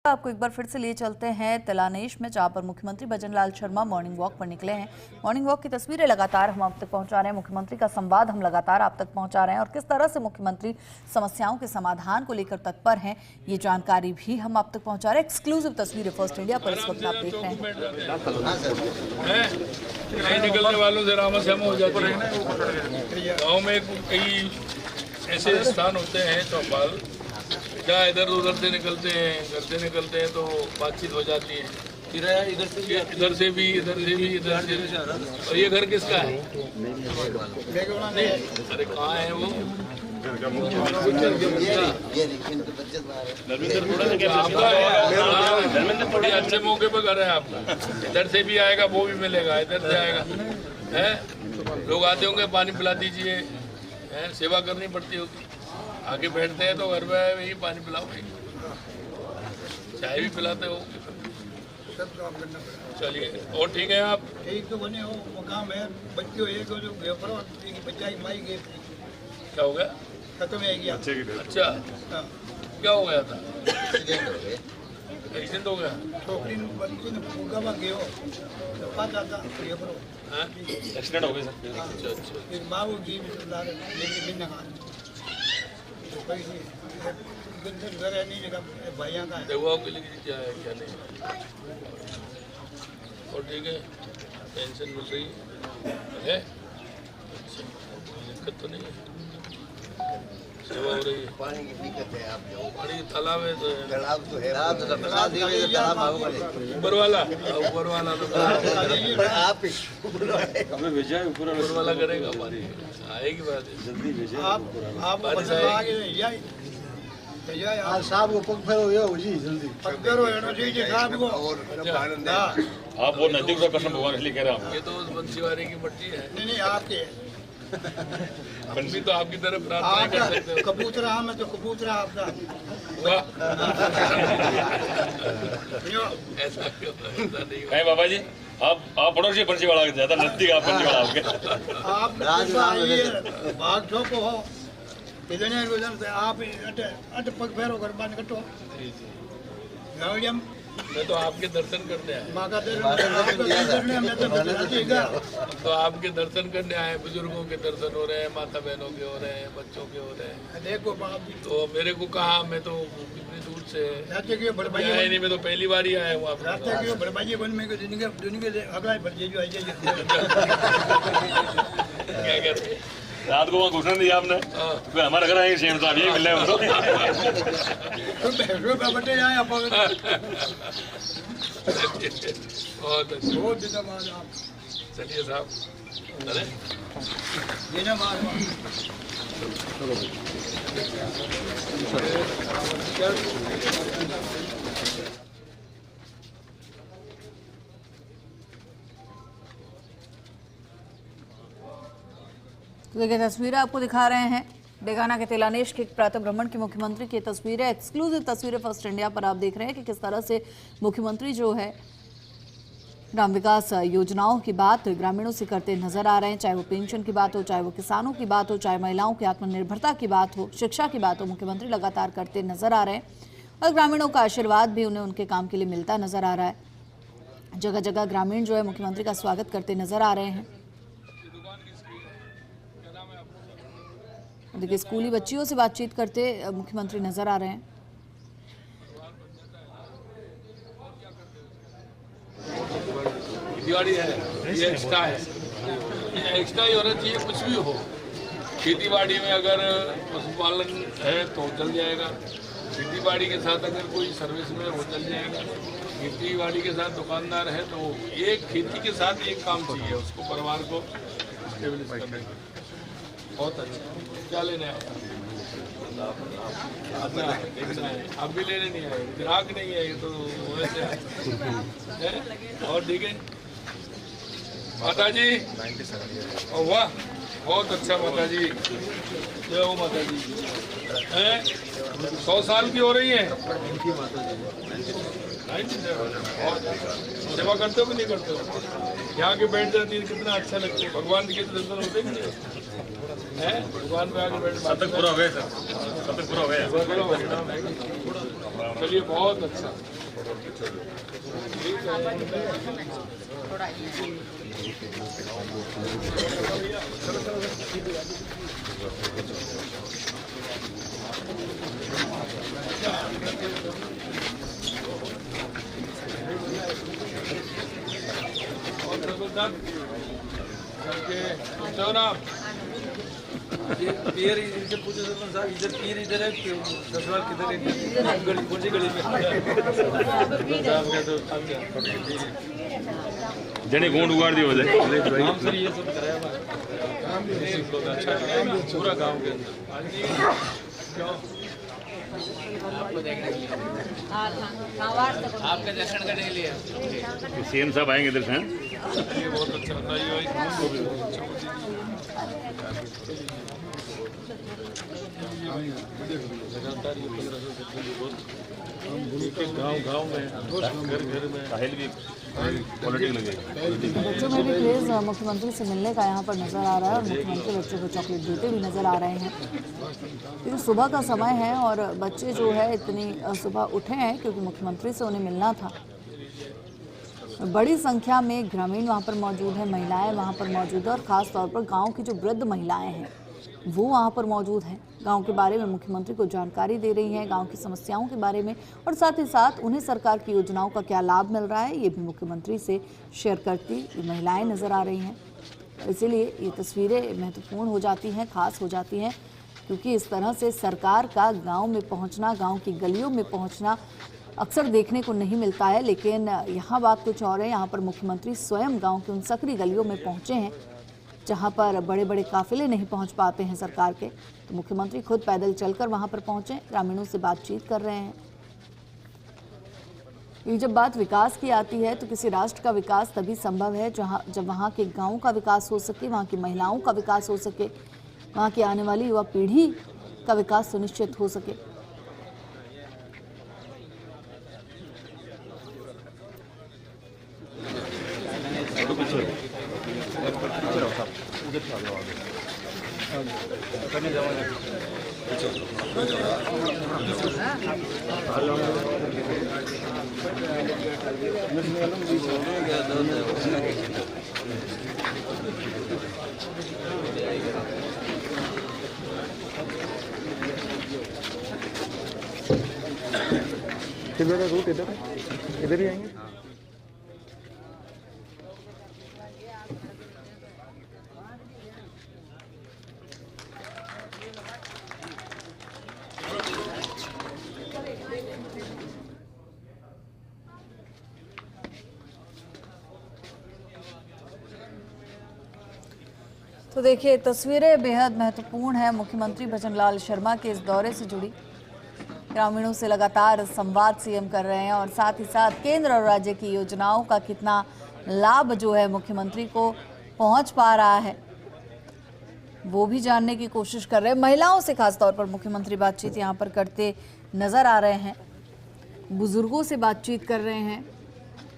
आपको एक बार फिर से लिए चलते हैं तिलानेश में, जहां पर मुख्यमंत्री भजनलाल शर्मा मॉर्निंग वॉक पर निकले हैं। मॉर्निंग वॉक की तस्वीरें लगातार हम आप तक पहुंचा रहे हैं, मुख्यमंत्री का संवाद हम लगातार आप तक पहुंचा रहे हैं और किस तरह से मुख्यमंत्री समस्याओं के समाधान को लेकर तत्पर हैं, ये जानकारी भी हम आप तक पहुंचा रहे हैं। एक्सक्लूसिव तस्वीरें फर्स्ट इंडिया पर इस वक्त आप देख रहे हैं। निकलने वालों से रामसम हो जाती है। गाँव में कई ऐसे स्थान होते हैं चौपाल जहाँ इधर उधर से निकलते हैं, घर से निकलते हैं तो बातचीत हो जाती है। इधर से भी इधर से भी। और ये घर किसका है? अरे कहाँ है वो? बड़े अच्छे मौके पर घर है आपका। इधर से भी आएगा, वो भी मिलेगा, इधर से आएगा है। लोग आते होंगे, पानी पिला दीजिए, सेवा करनी पड़ती होगी। आगे बैठते हैं तो घर में वही पानी पिलाओ, चाय भी पिलाते हो। चलिए, और ठीक है आप? ठीक तो बने हो, मकाम है, बच्चे एक जो बच्चा की माई गई। क्या हो गया? खत्म है गया। अच्छा, क्या हो गया था? एक्सीडेंट हो गया। छोकरी बच्चे ने फूका में गयो, पता था एक्सीडेंट हो गया सर। अच्छा। फिर माँ वो जी लेके बिना भैया का दवाओं के लिए क्या है क्या नहीं? और ठीक है, पेंशन मिल रही है? अच्छा, दिक्कत तो नहीं है, सेवा हो रही है। पानी की दिक्कत है, आप पानी तालाब है तो तालाब तो है, ऊपर वाला तो आप हमें भेजा ऊपर वाला करेगा। पानी आएगी बात है, जल्दी भेजा। आप साहब को पग फेरो जी जल्दी पग फेरो साहब को। आप वो नजदीक से कृष्ण भगवान इसलिए कह रहा हूँ। ये तो उस बंसीवारी की मर्जी है। नहीं आपके बंसी तो आपकी तरफ प्रार्थना कर सकते हो। कबूतरा हम तो कबूतरा आपका। ऐसा क्यों? ऐसा नहीं है बाबा जी, आप पड़ोसी बंसी वाला ज्यादा नजदीक, आप बंसी वाला आपके आप भाग ठोको हो आप अट पग फेरो कर बान कटो। मैं तो आपके दर्शन करने आए। तो आपके दर्शन करने आए, बुजुर्गों के दर्शन हो रहे हैं, माता बहनों के हो रहे हैं, बच्चों के हो रहे हैं। देखो तो मेरे को कहा, मैं तो कितनी दूर से आया नहीं, मैं तो पहली बार ही आया हूँ। आप क्या कहते हैं? रात को वहाँ घुसने दिया आपने, तो हमारे घर आएंगे शेम साहब, यही मिल रहे हैं हमको। बहुत धन्यवाद आप। चलिए साहब, अरे तो देखिए, तस्वीरें आपको दिखा रहे हैं डेगाना के तिलानेश के प्रातः भ्रमण की मुख्यमंत्री की तस्वीरें। एक्सक्लूसिव तस्वीरें फर्स्ट इंडिया पर आप देख रहे हैं कि किस तरह से मुख्यमंत्री जो है ग्राम विकास योजनाओं की बात ग्रामीणों से करते नजर आ रहे हैं। चाहे वो पेंशन की बात हो, चाहे वो किसानों की बात हो, चाहे महिलाओं की आत्मनिर्भरता की बात हो, शिक्षा की बात हो, मुख्यमंत्री लगातार करते नजर आ रहे हैं और ग्रामीणों का आशीर्वाद भी उन्हें उनके काम के लिए मिलता नजर आ रहा है। जगह जगह ग्रामीण जो है मुख्यमंत्री का स्वागत करते नजर आ रहे हैं। देखिए, स्कूली बच्चियों से बातचीत करते मुख्यमंत्री नजर आ रहे हैं। दिवाली है, ये एक्स्ट्रा है, एक्स्ट्रा ही होना चाहिए। कुछ भी हो, खेती बाड़ी में अगर पशुपालन है तो चल जाएगा, खेती बाड़ी के साथ अगर कोई सर्विस में वो चल जाएगा, खेती बाड़ी के साथ दुकानदार है तो एक खेती के साथ एक काम चाहिए उसको, परिवार को स्टेबलिश करने का। बहुत अच्छा। क्या लेने आए? देखना है। आप भी लेने नहीं आए, ग्राहक नहीं है ये तो वैसे है। और ठीक है माता जी, वाह बहुत अच्छा माता जी, जय हो माता जी। 100 साल की हो रही है। सेवा करते हो कि नहीं करते हो? यहाँ के बैठ जाती है, कितना अच्छा लगता है। भगवान के दर्शन होते कि नहीं है? भगवान पे आके बैठ, तक पूरा हो गया सर, तब तक पूरा हो गया। चलिए बहुत अच्छा। और प्रबंधक सुनते हो ना आप? पीर इनसे पूछे सरपंच साहब, इधर पीर इधर है, ससुराल किधर है? गली, कौन सी गली में? जने गोंड उगाड़ दियो जाए। हम सर ये सब कराया हुआ है। पूरा गांव के अंदर। आपके दर्शन करने के लिए सीएम साहब आएंगे इधर से। ये बहुत अच्छा लगता है। गांव में, घर में साहिल भी पॉलिटिक्स लगेगी। बच्चों में भी क्रेज मुख्यमंत्री से मिलने का यहाँ पर नजर आ रहा है और मुख्यमंत्री बच्चों को चॉकलेट देते भी नजर आ रहे हैं, क्योंकि सुबह का समय है और बच्चे जो है इतनी सुबह उठे हैं क्योंकि मुख्यमंत्री से उन्हें मिलना था। बड़ी संख्या में ग्रामीण वहाँ पर मौजूद है, महिलाएं वहाँ पर मौजूद है और ख़ास तौर पर गाँव की जो वृद्ध महिलाएं हैं वो वहाँ पर मौजूद हैं। गांव के बारे में मुख्यमंत्री को जानकारी दे रही हैं, गांव की समस्याओं के बारे में, और साथ ही साथ उन्हें सरकार की योजनाओं का क्या लाभ मिल रहा है ये भी मुख्यमंत्री से शेयर करती ये महिलाएं नज़र आ रही हैं। इसीलिए ये तस्वीरें महत्वपूर्ण हो जाती हैं, खास हो जाती हैं, क्योंकि इस तरह से सरकार का गाँव में पहुँचना, गाँव की गलियों में पहुँचना अक्सर देखने को नहीं मिलता है। लेकिन यहाँ बात कुछ और है, यहाँ पर मुख्यमंत्री स्वयं गाँव की उन सकरी गलियों में पहुँचे हैं जहाँ पर बड़े बड़े काफिले नहीं पहुँच पाते हैं सरकार के, तो मुख्यमंत्री खुद पैदल चलकर वहाँ पर पहुँचे, ग्रामीणों से बातचीत कर रहे हैं। ये जब बात विकास की आती है तो किसी राष्ट्र का विकास तभी संभव है जब वहाँ के गाँव का विकास हो सके, वहाँ की महिलाओं का विकास हो सके, वहाँ की आने वाली युवा पीढ़ी का विकास सुनिश्चित हो सके। किधर रूट इधर ही आएंगे। तो देखिए तस्वीरें बेहद महत्वपूर्ण है मुख्यमंत्री भजनलाल शर्मा के इस दौरे से जुड़ी। ग्रामीणों से लगातार संवाद सीएम कर रहे हैं और साथ ही साथ केंद्र और राज्य की योजनाओं का कितना लाभ जो है मुख्यमंत्री को पहुंच पा रहा है वो भी जानने की कोशिश कर रहे हैं। महिलाओं से खासतौर पर मुख्यमंत्री बातचीत यहाँ पर करते नजर आ रहे हैं, बुजुर्गों से बातचीत कर रहे हैं,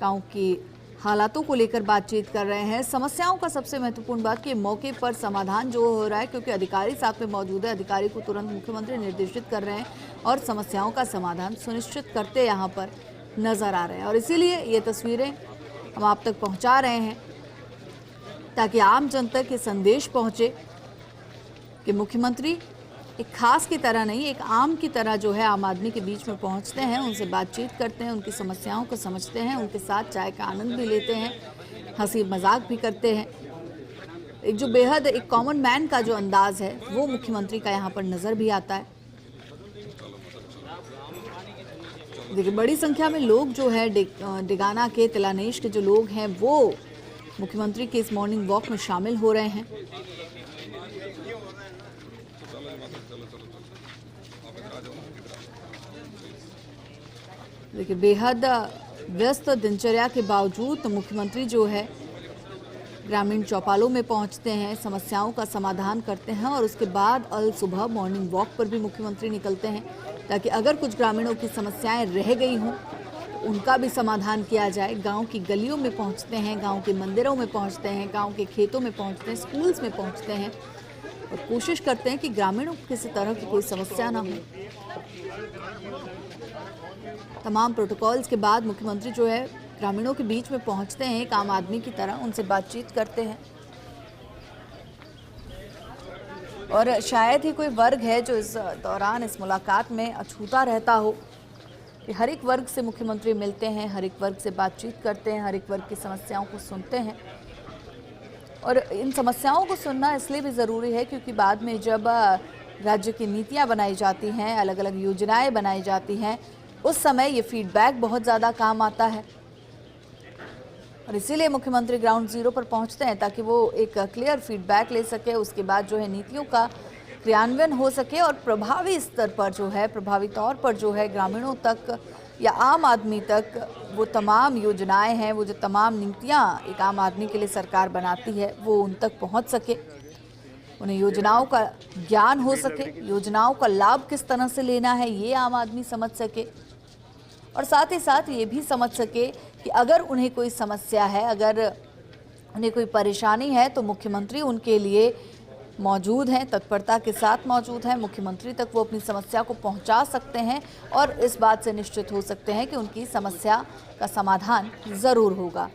गाँव की हालातों को लेकर बातचीत कर रहे हैं। समस्याओं का सबसे महत्वपूर्ण बात कि मौके पर समाधान जो हो रहा है, क्योंकि अधिकारी साथ में मौजूद है, अधिकारी को तुरंत मुख्यमंत्री निर्देशित कर रहे हैं और समस्याओं का समाधान सुनिश्चित करते यहाँ पर नजर आ रहे हैं। और इसीलिए ये तस्वीरें हम आप तक पहुँचा रहे हैं ताकि आम जन तक ये संदेश पहुँचे कि मुख्यमंत्री एक खास की तरह नहीं, एक आम की तरह जो है आम आदमी के बीच में पहुंचते हैं, उनसे बातचीत करते हैं, उनकी समस्याओं को समझते हैं, उनके साथ चाय का आनंद भी लेते हैं, हंसी मजाक भी करते हैं। एक जो बेहद एक कॉमन मैन का जो अंदाज है वो मुख्यमंत्री का यहाँ पर नज़र भी आता है। देखिए बड़ी संख्या में लोग जो है डिगाना के, तिलानेश के जो लोग हैं वो मुख्यमंत्री के इस मॉर्निंग वॉक में शामिल हो रहे हैं। देखिए बेहद व्यस्त दिनचर्या के बावजूद तो मुख्यमंत्री जो है ग्रामीण चौपालों में पहुंचते हैं, समस्याओं का समाधान करते हैं और उसके बाद अल सुबह मॉर्निंग वॉक पर भी मुख्यमंत्री निकलते हैं ताकि अगर कुछ ग्रामीणों की समस्याएं रह गई हों तो उनका भी समाधान किया जाए। गांव की गलियों में पहुंचते हैं, गांव के मंदिरों में पहुंचते हैं, गांव के खेतों में पहुंचते हैं, स्कूल्स में पहुंचते हैं और कोशिश करते हैं कि ग्रामीणों को किसी तरह की कोई समस्या ना हो। तमाम प्रोटोकॉल्स के बाद मुख्यमंत्री जो है ग्रामीणों के बीच में पहुंचते हैं, एक आम आदमी की तरह उनसे बातचीत करते हैं। और शायद ही कोई वर्ग है जो इस दौरान इस मुलाकात में अछूता रहता हो कि हर एक वर्ग से मुख्यमंत्री मिलते हैं, हर एक वर्ग से बातचीत करते हैं, हर एक वर्ग की समस्याओं को सुनते हैं। और इन समस्याओं को सुनना इसलिए भी ज़रूरी है क्योंकि बाद में जब राज्य की नीतियाँ बनाई जाती हैं, अलग अलग योजनाएं बनाई जाती हैं, उस समय ये फीडबैक बहुत ज़्यादा काम आता है। और इसीलिए मुख्यमंत्री ग्राउंड जीरो पर पहुंचते हैं ताकि वो एक क्लियर फीडबैक ले सके, उसके बाद जो है नीतियों का क्रियान्वयन हो सके और प्रभावी स्तर पर जो है, प्रभावी तौर पर जो है ग्रामीणों तक या आम आदमी तक वो तमाम योजनाएं हैं, वो जो तमाम नीतियां एक आम आदमी के लिए सरकार बनाती है वो उन तक पहुंच सके, उन्हें योजनाओं का ज्ञान हो सके, योजनाओं का लाभ किस तरह से लेना है ये आम आदमी समझ सके और साथ ही साथ ये भी समझ सके कि अगर उन्हें कोई समस्या है, अगर उन्हें कोई परेशानी है तो मुख्यमंत्री उनके लिए मौजूद हैं, तत्परता के साथ मौजूद हैं। मुख्यमंत्री तक वो अपनी समस्या को पहुंचा सकते हैं और इस बात से निश्चित हो सकते हैं कि उनकी समस्या का समाधान ज़रूर होगा।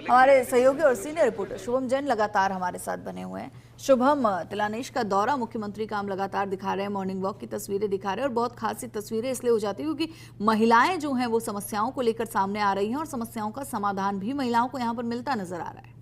हमारे सहयोगी और सीनियर रिपोर्टर शुभम जैन लगातार हमारे साथ बने हुए हैं। शुभम, तिलानेश का दौरा मुख्यमंत्री का हम लगातार दिखा रहे हैं, मॉर्निंग वॉक की तस्वीरें दिखा रहे हैं और बहुत खास तस्वीरें इसलिए हो जाती है क्योंकि महिलाएं जो हैं वो समस्याओं को लेकर सामने आ रही हैं और समस्याओं का समाधान भी महिलाओं को यहाँ पर मिलता नजर आ रहा है।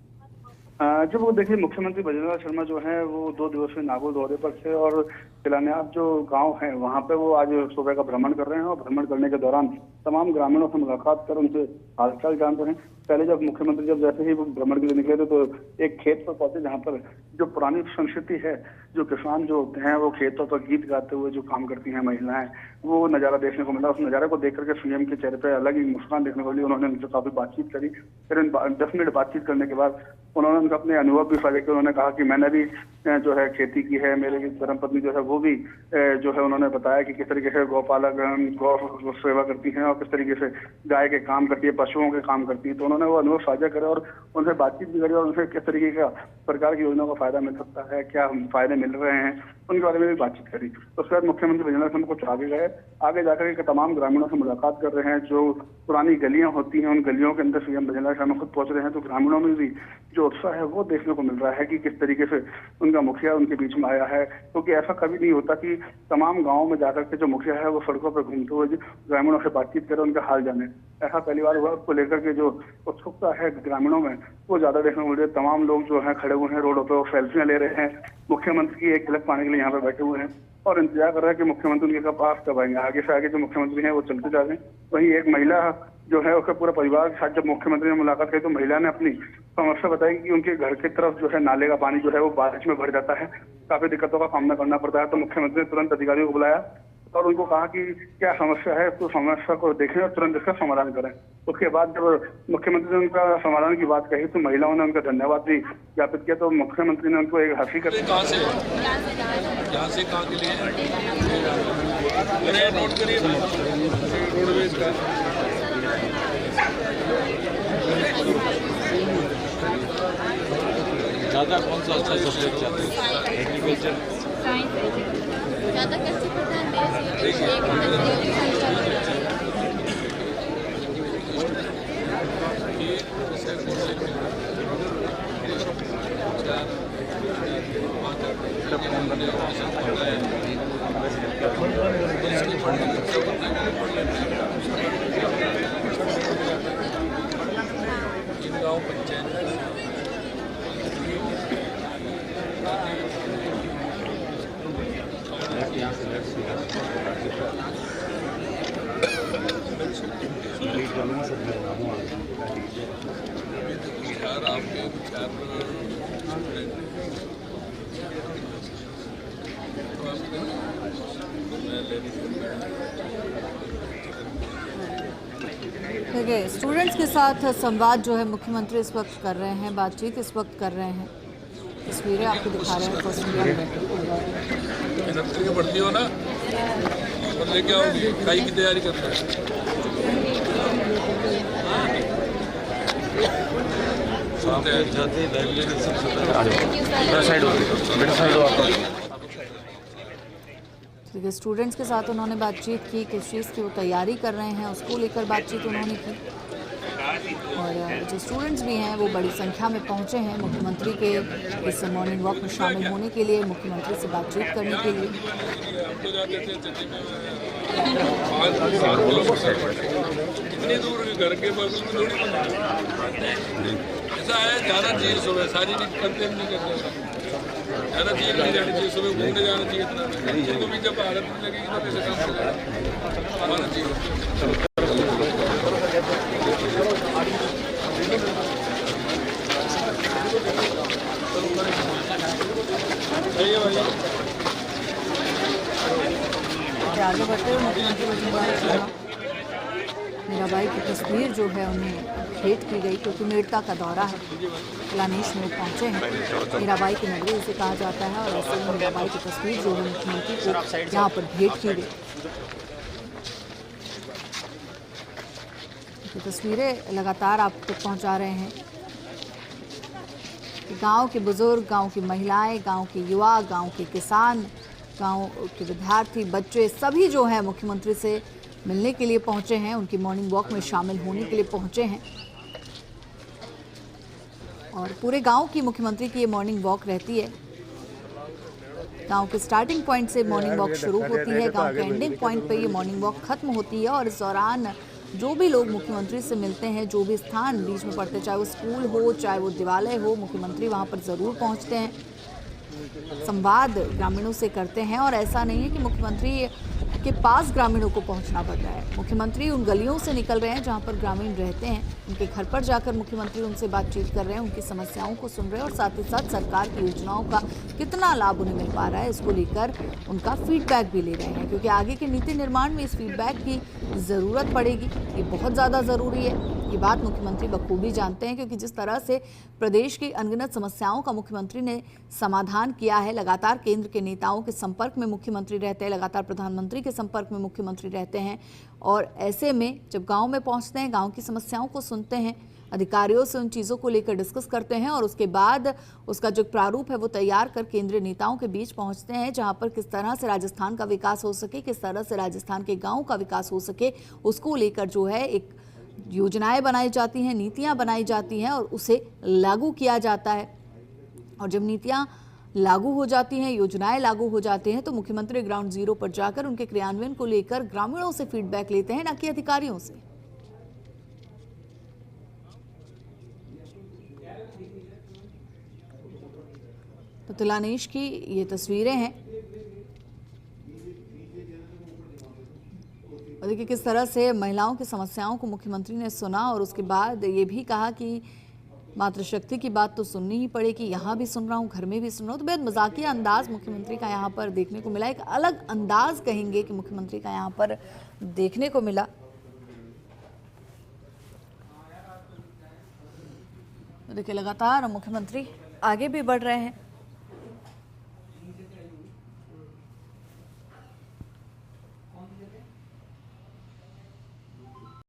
जब वो देखिए मुख्यमंत्री बजरंग शर्मा जो है वो 2 दिवसीय नागौर दौरे पर थे और तिलानियाब जो गांव है वहां पे वो आज सुबह का भ्रमण कर रहे हैं और भ्रमण करने के दौरान तमाम ग्रामीणों से मुलाकात कर उनसे हालचाल जान रहे हैं। पहले जब मुख्यमंत्री जैसे ही भ्रमण के लिए निकले थे तो एक खेत पर पहुंचे जहाँ पर जो पुरानी संस्कृति है, जो किसान जो होते हैं वो खेतों पर गीत गाते हुए जो काम करती हैं महिलाएं, वो नज़ारा देखने को मिला। उस नज़ारे को देख करके सीएम के चेहरे पर अलग ही मुस्कान देखने को मिली। उन्होंने उनसे काफी बातचीत करी। फिर 10 मिनट बातचीत करने के बाद उन्होंने उनका अपने अनुभव भी साझा किया। उन्होंने कहा कि मैंने भी जो है खेती की है, मेरे धर्मपत्नी जो है वो भी जो है उन्होंने बताया कि किस तरीके से गौपालक गौ सेवा करती हैं और किस तरीके से गाय के काम करती है, पशुओं के काम करती है। तो उन्होंने वो अनुभव साझा करे और उनसे बातचीत भी करी और उनसे किस तरीके का सरकार की योजनाओं का फायदा मिल सकता है, क्या फायदे मिल रहे हैं, उनके बारे में भी बातचीत करी। तो उसके बाद मुख्यमंत्री बजरंग शर्मा कुछ आगे गए, आगे जाकर के तमाम ग्रामीणों से मुलाकात कर रहे हैं। जो पुरानी गलियां होती हैं उन गलियों के अंदर सीएम बजरंग शर्मा खुद पहुंच रहे हैं। तो ग्रामीणों में भी जो उत्साह है वो देखने को मिल रहा है कि किस तरीके से उनका मुखिया उनके बीच में आया है, क्योंकि ऐसा कभी नहीं होता कि तमाम गाँवों में जाकर के जो मुखिया है वो सड़कों पर घूमते हुए ग्रामीणों से बातचीत करे, उनका हाल जाने। ऐसा पहली बार हुआ। उसको लेकर के जो उत्सुकता है ग्रामीणों में वो ज्यादा देखने को मिल रही है। तमाम लोग जो है खड़े हुए हैं रोडों पर, वो सेल्फियां ले रहे हैं, मुख्यमंत्री की एक झलक पाने के लिए यहाँ पर बैठे हुए हैं और इंतजार कर रहे हैं कि मुख्यमंत्री उनके पास कब आएंगे। आगे से आगे जो मुख्यमंत्री हैं वो चलते जा रहे हैं। वहीं एक महिला जो है उसका पूरा परिवार के साथ जब मुख्यमंत्री ने मुलाकात की तो महिला ने अपनी समस्या बताई कि उनके घर की तरफ जो है नाले का पानी जो है वो बारिश में भर जाता है, काफी दिक्कतों का सामना करना पड़ता है। तो मुख्यमंत्री ने तुरंत अधिकारियों को बुलाया और उनको कहा कि क्या समस्या है, तो समस्या को देखें और तुरंत इसका समाधान करें। उसके बाद जब मुख्यमंत्री ने उनका समाधान की बात कही तो महिलाओं ने उनका धन्यवाद भी ज्ञापित किया। तो मुख्यमंत्री ने उनको एक हंसी कर कहाँ से कहाँ के लिए नोट करिए रोडवेज का ज़्यादा कौन सा अच्छा सब्जेक्ट चाहते हैं? एग्रीकल्चर ज़्यादा कृषि प्रधान देश है। गाँव पंचायत यार आपके विचार मैं देखिए स्टूडेंट्स के साथ संवाद जो है मुख्यमंत्री इस वक्त कर रहे हैं, बातचीत इस वक्त कर रहे हैं। तस्वीरें आपको दिखा रहे हैं फर्स्ट इंडिया में। मेहनत करके पढ़ती हो ना और लेके आओगी, काई की तैयारी करता है। देखिए स्टूडेंट्स के साथ उन्होंने बातचीत की, किस चीज़ की वो तैयारी कर रहे हैं उसको लेकर बातचीत उन्होंने की। और जो स्टूडेंट्स भी हैं वो बड़ी संख्या में पहुंचे हैं मुख्यमंत्री के इस मॉर्निंग वॉक में शामिल होने के लिए, मुख्यमंत्री से बातचीत करने के लिए। कितनी दूर घर के बगल में थोड़ी ऐसा है, जाना चाहिए सुबह, सारी नहीं करते नहीं करते, जाना चाहिए नहीं जाना चाहिए, सुबह घूमने जाना चाहिए। इतना तो भी जब भारत में लगेगी तो कैसे काम करेगा, आना चाहिए। आगे बढ़ते हुए मुख्यमंत्री वसुंधरा मीराबाई की तस्वीर जो है उन्हें भेंट की गई, क्योंकि मेड़ता का दौरा है, तिलानेश में वो पहुंचे हैं। मीराबाई की नगरी इसे कहा जाता है और ऐसे में मीराबाई की तस्वीर जो है मुख्यमंत्री को यहाँ पर भेंट की गई। ये तस्वीरें लगातार आप तक पहुँचा रहे हैं। गांव के बुजुर्ग, गांव की महिलाएं, गांव के युवा, गांव के किसान, गांव के विद्यार्थी, बच्चे सभी जो हैं मुख्यमंत्री से मिलने के लिए पहुंचे हैं, उनकी मॉर्निंग वॉक में शामिल होने के लिए पहुंचे हैं। और पूरे गांव की मुख्यमंत्री की ये मॉर्निंग वॉक रहती है। गांव के स्टार्टिंग पॉइंट से मॉर्निंग वॉक शुरू होती है, गांव के एंडिंग पॉइंट पे ये मॉर्निंग वॉक खत्म होती है। और इस दौरान जो भी लोग मुख्यमंत्री से मिलते हैं, जो भी स्थान बीच में पड़ते, चाहे वो स्कूल हो, चाहे वो दिवालय हो, मुख्यमंत्री वहाँ पर ज़रूर पहुँचते हैं, संवाद ग्रामीणों से करते हैं। और ऐसा नहीं है कि मुख्यमंत्री के पास ग्रामीणों को पहुंचना पड़ रहा है, मुख्यमंत्री उन गलियों से निकल रहे हैं जहां पर ग्रामीण रहते हैं, उनके घर पर जाकर मुख्यमंत्री उनसे बातचीत कर रहे हैं, उनकी समस्याओं को सुन रहे हैं और साथ ही साथ सरकार की योजनाओं का कितना लाभ उन्हें मिल पा रहा है इसको लेकर उनका फीडबैक भी ले रहे हैं। क्योंकि आगे के नीति निर्माण में इस फीडबैक की ज़रूरत पड़ेगी, ये बहुत ज़्यादा ज़रूरी है। ये बात मुख्यमंत्री बखूबी जानते हैं, क्योंकि जिस तरह से प्रदेश की अनगिनत समस्याओं का मुख्यमंत्री ने समाधान किया है, लगातार केंद्र के नेताओं के संपर्क में मुख्यमंत्री रहते हैं, लगातार प्रधानमंत्री के संपर्क में मुख्यमंत्री रहते हैं। और ऐसे में जब गांव में पहुंचते हैं, गांव की समस्याओं को सुनते हैं, अधिकारियों से उन चीज़ों को लेकर डिस्कस करते हैं और उसके बाद उसका जो प्रारूप है वो तैयार कर केंद्रीय नेताओं के बीच पहुंचते हैं, जहां पर किस तरह से राजस्थान का विकास हो सके, किस तरह से राजस्थान के गाँव का विकास हो सके, उसको लेकर जो है एक योजनाएं बनाई जाती हैं, नीतियां बनाई जाती हैं और उसे लागू किया जाता है। और जब नीतियां लागू हो जाती हैं, योजनाएं लागू हो जाती हैं, तो मुख्यमंत्री ग्राउंड जीरो पर जाकर उनके क्रियान्वयन को लेकर ग्रामीणों से फीडबैक लेते हैं, न कि अधिकारियों से। तो तिलानेश की ये तस्वीरें हैं। और देखिए किस तरह से महिलाओं की समस्याओं को मुख्यमंत्री ने सुना और उसके बाद ये भी कहा कि मातृशक्ति की बात तो सुननी ही पड़ेगी, यहाँ भी सुन रहा हूँ, घर में भी सुन रहा हूँ। तो बेहद मजाकिया अंदाज मुख्यमंत्री का यहाँ पर देखने को मिला, एक अलग अंदाज कहेंगे कि मुख्यमंत्री का यहाँ पर देखने को मिला। देखिए लगातार मुख्यमंत्री आगे भी बढ़ रहे हैं।